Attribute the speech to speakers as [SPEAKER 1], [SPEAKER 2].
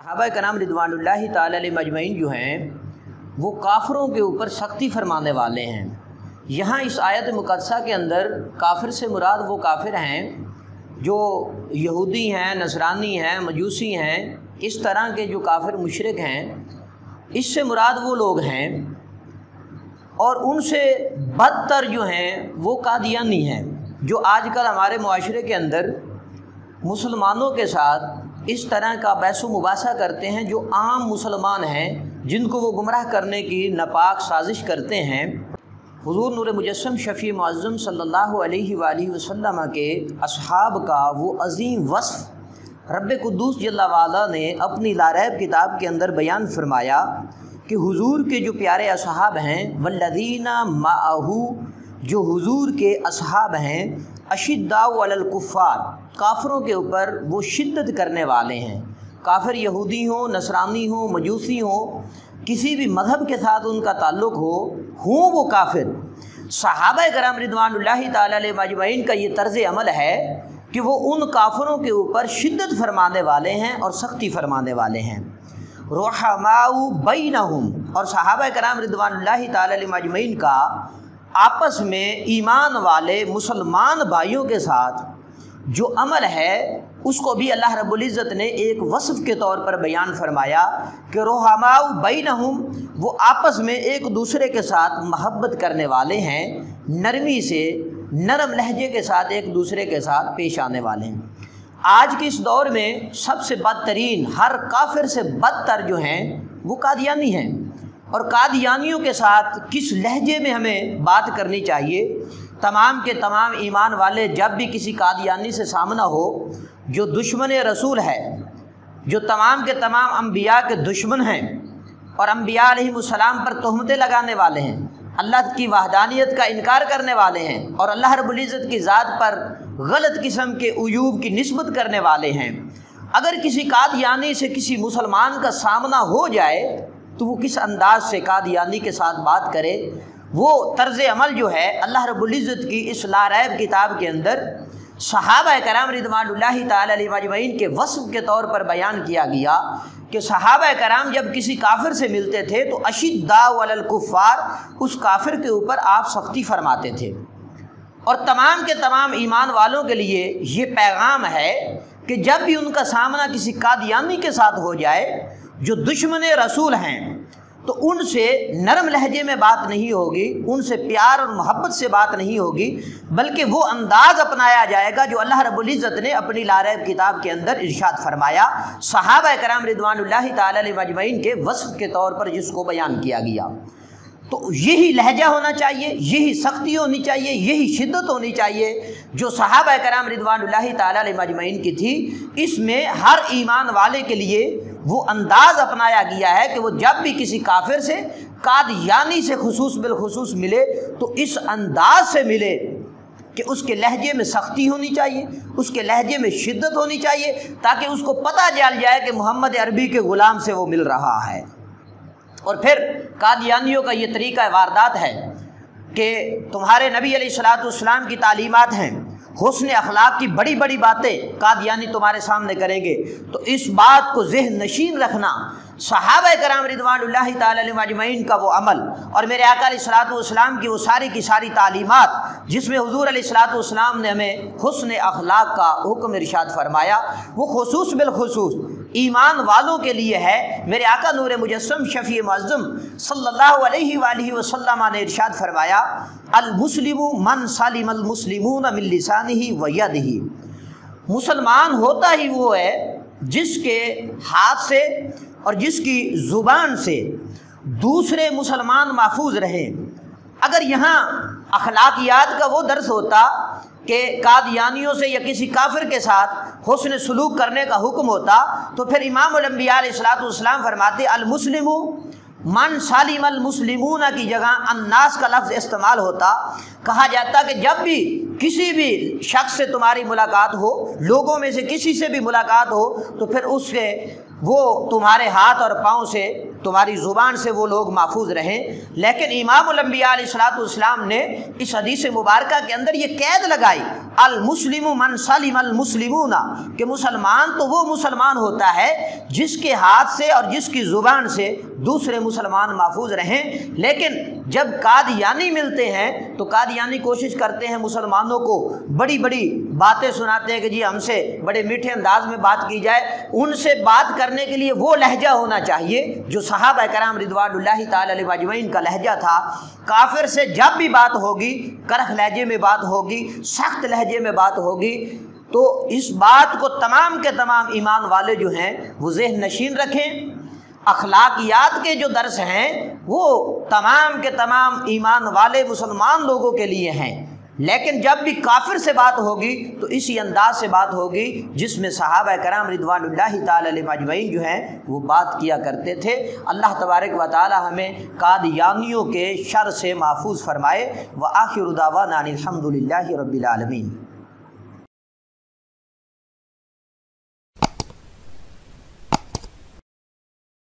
[SPEAKER 1] सहाबा कराम रिदवानुल्लाहि ताला अलैहिम अजमईन जो हैं वो काफ़िरों के ऊपर सख्ती फरमाने वाले हैं। यहाँ इस आयत मुक़द्दसा के अंदर काफिर से मुराद वो काफिर हैं जो यहूदी हैं, नसरानी हैं, मजूसी हैं, इस तरह के जो काफिर मुशरिक हैं, इससे मुराद वो लोग हैं। और उनसे बदतर जो हैं वो कादियानी हैं, जो आजकल हमारे मुआशरे के अंदर मुसलमानों के साथ इस तरह का बहस मुबासा करते हैं, जो आम मुसलमान हैं जिनको वो गुमराह करने की नापाक साजिश करते हैं। हुज़ूर नूर मुजस्सम शफ़ी मुअज़्ज़म सल्लल्लाहु अलैहि वसल्लम के असहाब का वो अज़ीम वस्फ़ रब्बे कुद्दूस जल्ला वाला ने अपनी लारैब किताब के अंदर बयान फरमाया कि हुज़ूर के जो प्यारे असहाब हैं, वल्लज़ीना माअहू, जो हुज़ूर के असहाब हैं, अशिद्दाउ अलल कुफ़्फ़ार, काफ़िरों के ऊपर वो शिद्दत करने वाले हैं। काफिर यहूदी हो, नसरानी हो, मजूसी हो, किसी भी मज़हब के साथ उनका ताल्लुक़ हो वो काफिर। सहाबा कराम रिदवानुल्लाहि ताला अलैहिम अजमईन का ये तर्ज़ अमल है कि वो उन काफिरों के ऊपर शिद्दत फरमाने वाले हैं और सख्ती फरमाने वाले हैं। रुहमाउ बैनहुम, और सहाबा कराम रिदवानुल्लाहि ताला अलैहिम अजमईन का आपस में ईमान वाले मुसलमान भाइयों के साथ जो अमल है उसको भी अल्लाह रब्बुल इज़्ज़त ने एक वस्फ़ के तौर पर बयान फरमाया कि रुहमाउ बैनहुम, वो आपस में एक दूसरे के साथ महब्बत करने वाले हैं, नरमी से, नरम लहजे के साथ एक दूसरे के साथ पेश आने वाले हैं। आज के इस दौर में सबसे बदतरीन, हर काफिर से बदतर जो हैं वो कादियानी हैं। और कादियानियों के साथ किस लहजे में हमें बात करनी चाहिए, तमाम के तमाम ईमान वाले जब भी किसी कादियानी से सामना हो जो दुश्मन रसूल है, जो तमाम के तमाम अम्बिया के दुश्मन हैं और अम्बिया अलैहिमुस्सलाम पर तोहमतें लगाने वाले हैं, अल्लाह की वहदानियत का इनकार करने वाले हैं और अल्लाह रब्बुल इज़्ज़त की ज़ात पर गलत किस्म के उयूब की निस्बत करने वाले हैं, अगर किसी कादियानी से किसी मुसलमान का सामना हो जाए तो वो किस अंदाज से कादियानी के साथ बात करे, वो तर्ज़ अमल जो है अल्लाह रब्बुल इज़्ज़त की इस लारैब किताब के अंदर सहाबा कराम रिदवानुल्लाहि ताला अलैहिम अजमईन के वस्फ़ के तौर पर बयान किया गया कि सहाबा कराम जब किसी काफिर से मिलते थे तो अशिद्दाउ अलल कुफ़्फ़ार, उस काफिर के ऊपर आप सख्ती फरमाते थे। और तमाम के तमाम ईमान वालों के लिए ये पैगाम है कि जब भी उनका सामना किसी कादियानी के साथ हो जाए जो दुश्मन रसूल हैं, तो उनसे नरम लहजे में बात नहीं होगी, उनसे प्यार और मोहब्बत से बात नहीं होगी, बल्कि वो अंदाज़ अपनाया जाएगा जो अल्लाह रब्बुल इज़्ज़त ने अपनी लारैब किताब के अंदर इरशाद फरमाया, सहाबा कराम रिदवानुल्लाहि ताला अलैहिम अजमईन के वस्फ़ के तौर पर जिसको बयान किया गया। तो यही लहजा होना चाहिए, यही सख्ती होनी चाहिए, यही शिद्दत होनी चाहिए जो सहाबा कराम रिदवानुल्लाहि ताला अलैहिम अजमईन की थी। इसमें हर ईमान वाले के लिए वो अंदाज़ अपनाया गया है कि वो जब भी किसी काफिर से, कादियानी से खुसूस बिलखुसूस मिले तो इस अंदाज से मिले कि उसके लहजे में सख्ती होनी चाहिए, उसके लहजे में शिद्दत होनी चाहिए, ताकि उसको पता चल जाए कि मोहम्मद अरबी के ग़ुलाम से वो मिल रहा है। और फिर कादियानियों का ये तरीक़ा वारदात है कि तुम्हारे नबी अलैहिस्सलाम की तालीमात हैं, हुस्न अखलाक की बड़ी बड़ी बातें कादियानी तुम्हारे सामने करेंगे। तो इस बात को ज़हन नशीन रखना, सहाबा कराम रिदवानुल्लाहि ताला अलैहिम अजमईन का वो अमल और मेरे आका अलैहिस्सलाम की वो सारी की सारी तालीमात जिसमें हुज़ूर अलैहिस्सलाम ने हमें हुस्न अखलाक का हुक्म इरशाद फरमाया, वो खुसूस बिलखुसूस ईमान वालों के लिए है। मेरे आका नूर मुजस्सम शफ़ी मुअज़्ज़म सल्लल्लाहु अलैहि वसल्लम ने इरशाद फरमाया, अल मुस्लिमु मन सलिमल मुस्लिमून मिन लिसानिही व यदिही, मुसलमान होता ही वो है जिसके हाथ से और जिसकी ज़ुबान से दूसरे मुसलमान महफूज रहें। अगर यहाँ अखलाकियात का वो दर्स होता कि कादियानियों से या किसी काफिर के साथ हुस्न सलूक करने का हुक्म होता, तो फिर इमामुल अंबिया अलैहिस्सलाम फरमाते अल मुस्लिमु मन सालिमल मुस्लिमूना की जगह अन्नास का लफ्ज़ इस्तेमाल होता। कहा जाता कि जब भी किसी भी शख्स से तुम्हारी मुलाकात हो, लोगों में से किसी से भी मुलाकात हो, तो फिर उससे वो तुम्हारे हाथ और पाँव से, तुम्हारी ज़ुबान से वो लोग महफूज रहें। लेकिन इमामुल अंबिया अलैहिस्सलाम ने इस हदीस मुबारका के अंदर ये कैद लगाई المسلم من سلم المسلمون، کہ مسلمان تو وہ مسلمان ہوتا ہے جس کے ہاتھ سے اور جس کی زبان سے دوسرے مسلمان محفوظ رہیں۔ لیکن جب قادیانی ملتے ہیں تو قادیانی کوشش کرتے ہیں مسلمانوں کو بڑی بڑی باتیں سناتے ہیں کہ جی ہم سے بڑے میٹھے انداز میں بات کی جائے۔ ان سے بات کرنے کے لیے وہ لہجہ ہونا چاہیے جو صحابہ کرام رضوان اللہ تعالی علیہ اجمعین کا لہجہ تھا۔ کافر سے جب بھی بات ہوگی کرخ لہجے میں بات ہوگی، سخت لہجے میں بات ہوگی، تو اس بات کو تمام کے تمام ایمان والے جو ہیں وہ ذہن نشین رکھیں۔ اخلاقیات کے جو درس ہیں وہ تمام کے تمام ایمان والے مسلمان لوگوں کے لیے ہیں، لیکن جب بھی کافر سے بات ہوگی تو اسی انداز سے بات ہوگی جس میں صحابہ کرام رضوان اللہ تعالی علیہ اجمعین جو ہیں وہ بات کیا کرتے تھے۔ اللہ تبارک و تعالی ہمیں قادیانیوں کے شر سے محفوظ فرمائے۔ وآخر دعوانا ان الحمد للہ رب العالمین۔